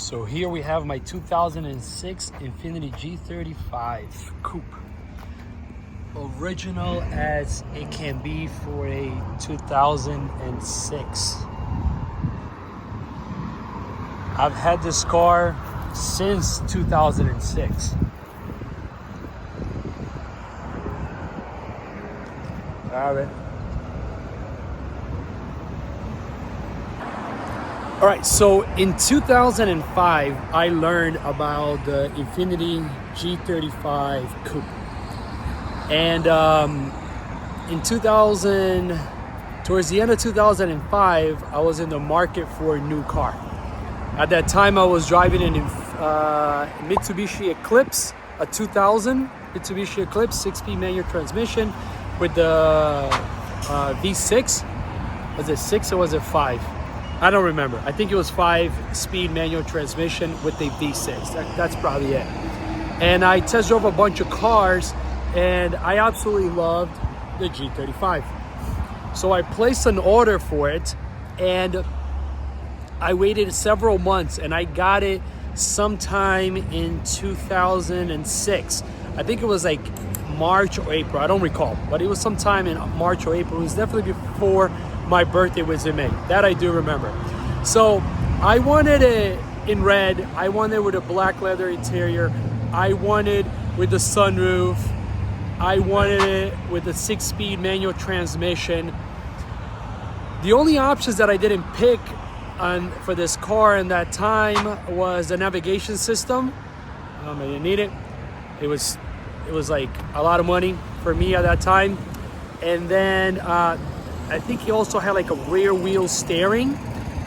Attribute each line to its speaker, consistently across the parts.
Speaker 1: So here we have my 2006 Infiniti G35 Coupe. Original as it can be for a 2006. I've had this car since 2006. All right. All right, so in 2005, I learned about the Infiniti G35 Coupe. And in 2000, towards the end of 2005, I was in the market for a new car. At that time, I was driving an Mitsubishi Eclipse, a 2000 Mitsubishi Eclipse, 6-speed manual transmission with the V6. Was it 6 or was it 5? I don't remember. I think it was 5-speed manual transmission with the V6. That's probably it. And I test drove a bunch of cars, and I absolutely loved the G35. So I placed an order for it, and I waited several months, and I got it sometime in 2006. I think it was like March or April. I don't recall, but it was sometime in March or April. It was definitely before my birthday was in May. That I do remember. So I wanted it in red. I wanted it with a black leather interior. I wanted with the sunroof. I wanted it with a 6-speed manual transmission. The only options that I didn't pick for this car in that time was the navigation system. I didn't need it. It was like a lot of money for me at that time. And then I think he also had like a rear wheel steering,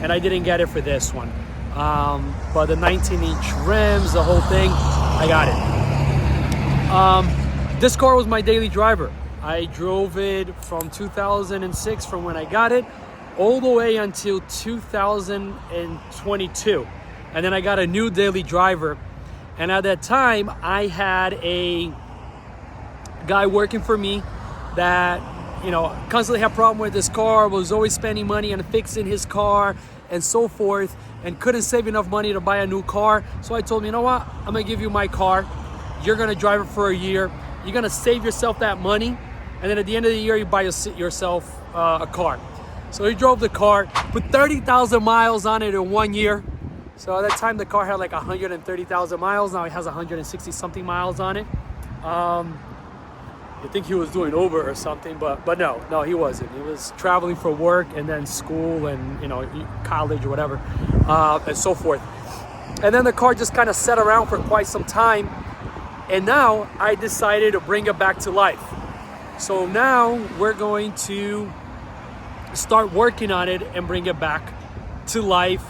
Speaker 1: and I didn't get it for this one. But the 19-inch rims, the whole thing, I got it. This car was my daily driver. I drove it from 2006, from when I got it, all the way until 2022. And then I got a new daily driver. And at that time, I had a guy working for me that, you know, constantly had a problem with his car, was always spending money on fixing his car and so forth, and couldn't save enough money to buy a new car. So I told him, you know what? I'm gonna give you my car. You're gonna drive it for a year. You're gonna save yourself that money. And then at the end of the year, you buy yourself a car. So he drove the car, put 30,000 miles on it in 1 year. So at that time, the car had like 130,000 miles. Now it has 160 something miles on it. I think he was doing Uber or something, but no, he wasn't. He was traveling for work and then school and, you know, college or whatever, and so forth. And then the car just kind of sat around for quite some time. And now I decided to bring it back to life. So now we're going to start working on it and bring it back to life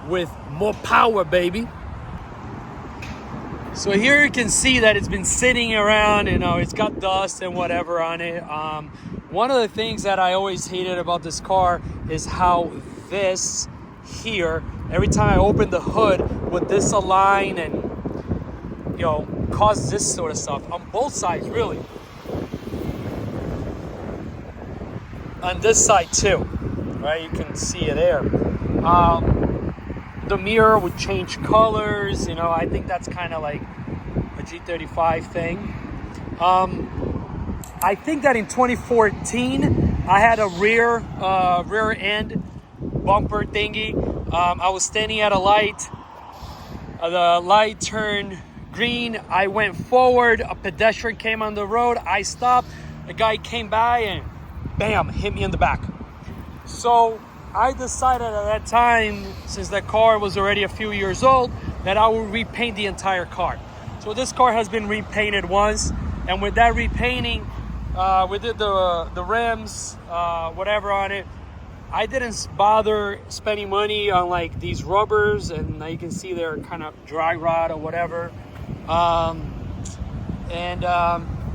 Speaker 1: with more power, baby. So here you can see that it's been sitting around, you know, it's got dust and whatever on it. One of the things that I always hated about this car is how this here, every time I open the hood, would disalign and, you know, cause this sort of stuff on both sides, really. On this side too, right? You can see it there. The mirror would change colors, you know. I think that's kind of like a G35 thing. I think that in 2014, I had a rear end bumper thingy. I was standing at a light. The light turned green. I went forward. A pedestrian came on the road. I stopped. A guy came by and bam, hit me in the back. So I decided at that time, since that car was already a few years old, that I would repaint the entire car. So this car has been repainted once, and with that repainting, we did the rims, whatever on it. I didn't bother spending money on like these rubbers, and you can see they're kind of dry rot or whatever.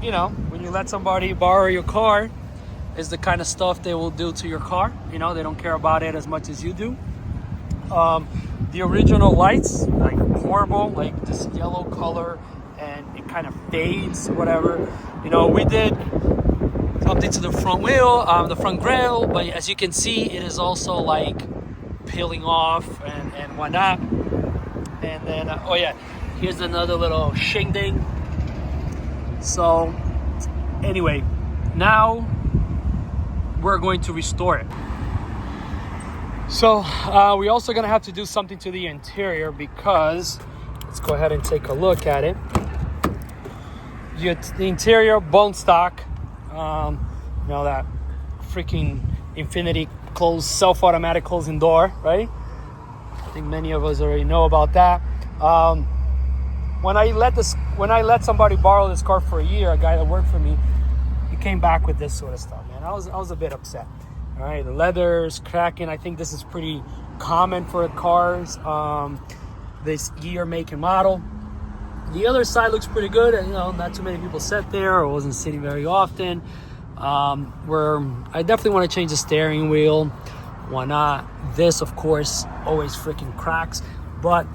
Speaker 1: You know, when you let somebody borrow your car, is the kind of stuff they will do to your car. You know, they don't care about it as much as you do. The original lights, like horrible, like this yellow color, and it kind of fades, whatever. You know, we did something to the front wheel, the front grille, but as you can see, it is also like peeling off and whatnot. And then, oh yeah, here's another little shing-ding. So, anyway, now we're going to restore it. So, we're also gonna have to do something to the interior because, let's go ahead and take a look at it. The interior, bone stock, you know, that freaking Infiniti self-automatic closing door, right? I think many of us already know about that. When I let somebody borrow this car for a year, a guy that worked for me, he came back with this sort of stuff, man. I was a bit upset. All right, the leather's cracking. I think this is pretty common for cars, this year, make, and model. The other side looks pretty good, and you know, not too many people sat there or wasn't sitting very often. Where I definitely want to change the steering wheel. Why not? This, of course, always freaking cracks. But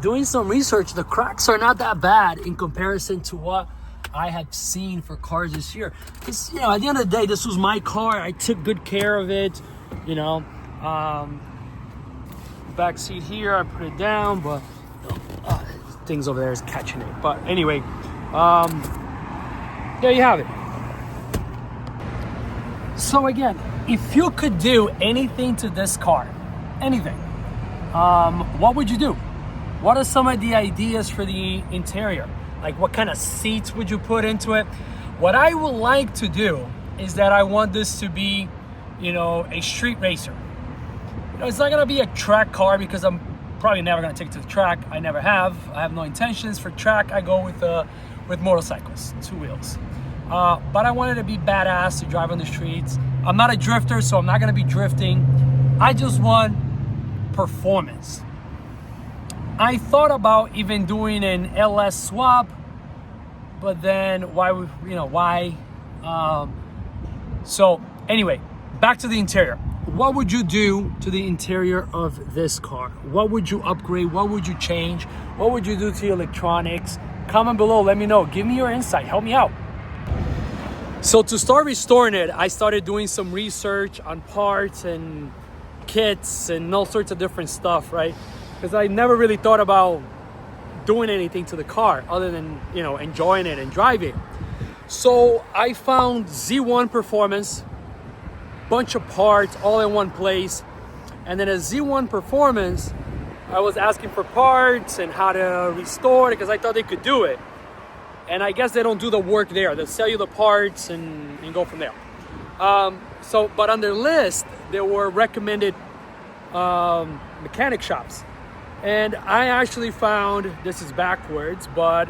Speaker 1: doing some research, the cracks are not that bad in comparison to what I have seen for cars this year. Because, you know, at the end of the day, this was my car. I took good care of it. You know, back seat here, I put it down, but things over there is catching it. But anyway, there you have it. So again, if you could do anything to this car, anything, what would you do? What are some of the ideas for the interior? Like, what kind of seats would you put into it? What I would like to do is that I want this to be, you know, a street racer. You know, it's not gonna be a track car because I'm probably never gonna take it to the track. I never have. I have no intentions for track. I go with motorcycles, 2 wheels. But I wanted to be badass to drive on the streets. I'm not a drifter, so I'm not gonna be drifting. I just want performance. I thought about even doing an LS swap, but then why? So anyway, back to the interior. What would you do to the interior of this car? What would you upgrade? What would you change? What would you do to your electronics? Comment below, let me know. Give me your insight, help me out. So to start restoring it, I started doing some research on parts and kits and all sorts of different stuff, right? Because I never really thought about doing anything to the car other than, you know, enjoying it and driving. So I found Z1 Performance, bunch of parts all in one place. And then at Z1 Performance, I was asking for parts and how to restore it because I thought they could do it. And I guess they don't do the work there. They'll sell you the parts and go from there. But on their list, there were recommended mechanic shops. And I actually found, this is backwards, but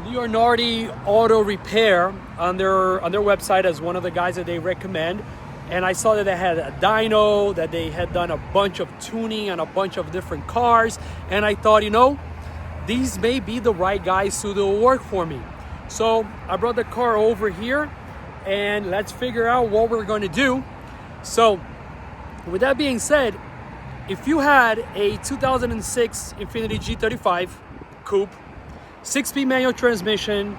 Speaker 1: Leonardi Auto Repair on their website as one of the guys that they recommend. And I saw that they had a dyno, that they had done a bunch of tuning on a bunch of different cars. And I thought, you know, these may be the right guys to do the work for me. So I brought the car over here and let's figure out what we're going to do. So with that being said, if you had a 2006 Infiniti G35 Coupe, 6-speed manual transmission,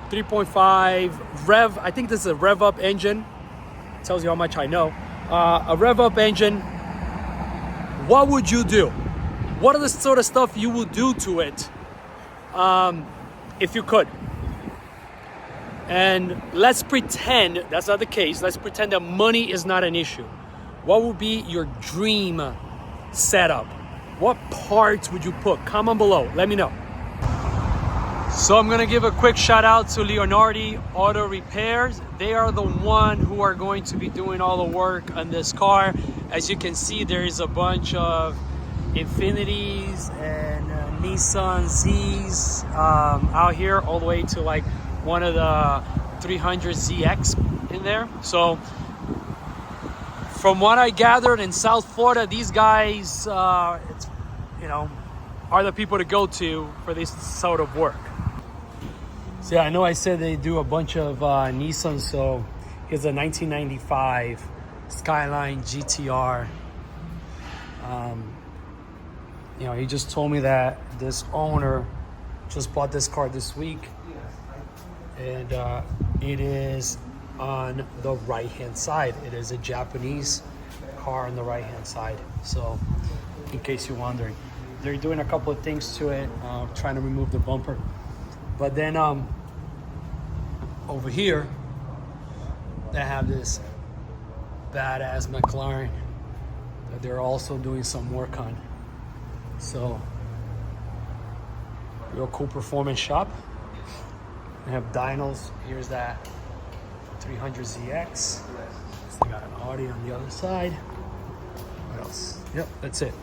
Speaker 1: 3.5 rev, I think this is a rev up engine, tells you how much I know, a rev up engine, what would you do? What are the sort of stuff you would do to it if you could? And let's pretend that's not the case. Let's pretend that money is not an issue. What would be your dream setup? What parts would you put? Comment below, let me know. So I'm gonna give a quick shout out to Leonardi Auto Repairs. They are the one who are going to be doing all the work on this car. As you can see, there is a bunch of Infinitis and Nissan Zs out here, all the way to like one of the 300ZX in there. So from what I gathered in South Florida, these guys, are the people to go to for this sort of work. So yeah, I know I said they do a bunch of Nissan. So here's a 1995 Skyline GTR. He just told me that this owner just bought this car this week, and it is on the right hand side. It is a Japanese car on the right hand side. So in case you're wondering. They're doing a couple of things to it, trying to remove the bumper. But then over here, they have this badass McLaren that they're also doing some work on. So, real cool performance shop. They have dynos. Here's that 300ZX. They got an Audi on the other side. What else? Yep, that's it.